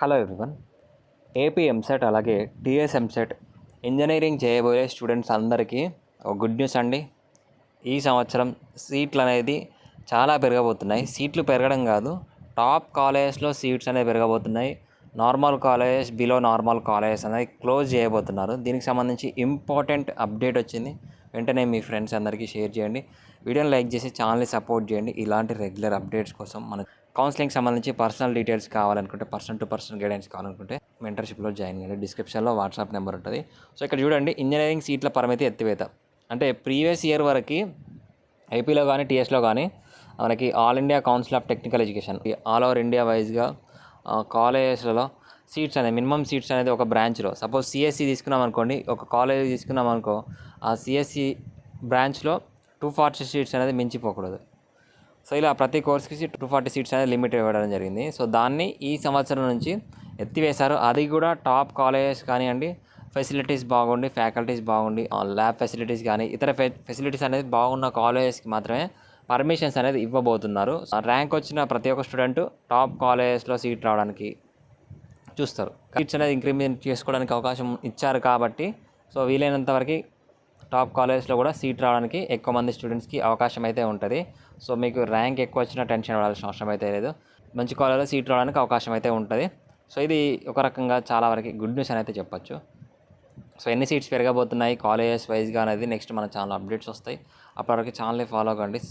Hello everyone. AP EAMCET అలాగే TS EAMCET engineering చేయబోయే students అందరికీ ఒక గుడ్ న్యూస్ అండి. ఈ సంవత్సరం సీట్లు అనేది చాలా పెరగబోతున్నాయి. సీట్లు పెరగడం కాదు, టాప్ కాలేజెస్లో సీట్స్ అనేవి పెరగబోతున్నాయి. Normal colleges, below normal colleges అనేది క్లోజ్ చేయబోతున్నారు. దీనికి సంబంధించి ఇంపార్టెంట్ అప్డేట్ వచ్చింది. వెంటనే మీ ఫ్రెండ్స్ అందరికీ షేర్ చేయండి. వీడియోని లైక్ చేసి ఛానల్ని సపోర్ట్ చేయండి. ఇలాంటి రెగ్యులర్ అప్డేట్స్ కోసం మన కౌన్సిలింగ్ సంబంధించి పర్సనల్ డీటెయిల్స్ కావాలనుకుంటే, పర్సన్ టు పర్సన్ గైడెన్స్ కావాలనుకుంటే మెంటర్షిప్లో జాయిన్ అయ్యండి. డిస్క్రిప్షన్లో వాట్సాప్ నెంబర్ ఉంటుంది. సో ఇక్కడ చూడండి, ఇంజనీరింగ్ సీట్ల పరిమితి ఎత్తివేత. అంటే ప్రీవియస్ ఇయర్ వరకు ఏపీలో కానీ టీఎస్లో కానీ మనకి all India council of technical education all over India వైజ్గా కాలేజెస్లలో సీట్స్ అనేది మినిమం సీట్స్ అనేది ఒక బ్రాంచ్లో, సపోజ్ సిఎస్సి తీసుకున్నాం అనుకోండి, ఒక కాలేజ్ తీసుకున్నాం అనుకో, ఆ సిఎస్సి బ్రాంచ్లో 240 సీట్స్ అనేది మించిపోకూడదు. సో ఇలా ప్రతి కోర్స్కి 240 సీట్స్ అనేది లిమిట్ ఇవ్వడం జరిగింది. సో దాన్ని ఈ సంవత్సరం నుంచి ఎత్తివేశారు. అది కూడా టాప్ కాలేజెస్ కానివ్వండి, ఫెసిలిటీస్ బాగుండి, ఫ్యాకల్టీస్ బాగుండి, ల్యాబ్ ఫెసిలిటీస్ కానీ ఇతర ఫెసిలిటీస్ అనేది బాగున్న కాలేజెస్కి మాత్రమే పర్మిషన్స్ అనేది ఇవ్వబోతున్నారు. ర్యాంక్ వచ్చిన ప్రతి ఒక్క స్టూడెంట్ టాప్ కాలేజెస్లో సీట్ రావడానికి చూస్తారు. సీట్స్ అనేది ఇంక్రిమెంట్ చేసుకోవడానికి అవకాశం ఇచ్చారు కాబట్టి, సో వీలైనంత వరకు టాప్ కాలేజెస్లో కూడా సీట్ రావడానికి ఎక్కువ మంది స్టూడెంట్స్కి అవకాశం అయితే ఉంటుంది. సో మీకు ర్యాంక్ ఎక్కువ వచ్చినా టెన్షన్ పడాల్సిన అవసరం అయితే లేదు. మంచి కాలేజ్లో సీట్ రావడానికి అవకాశం అయితే ఉంటుంది. సో ఇది ఒక రకంగా చాలా వరకు గుడ్ న్యూస్ అని అయితే చెప్పొచ్చు. సో ఎన్ని సీట్స్ పెరగబోతున్నాయి కాలేజెస్ వైజ్గా అనేది నెక్స్ట్ మన ఛానల్ అప్డేట్స్ వస్తాయి. అప్పటివరకు ఛానల్ని ఫాలో కండి.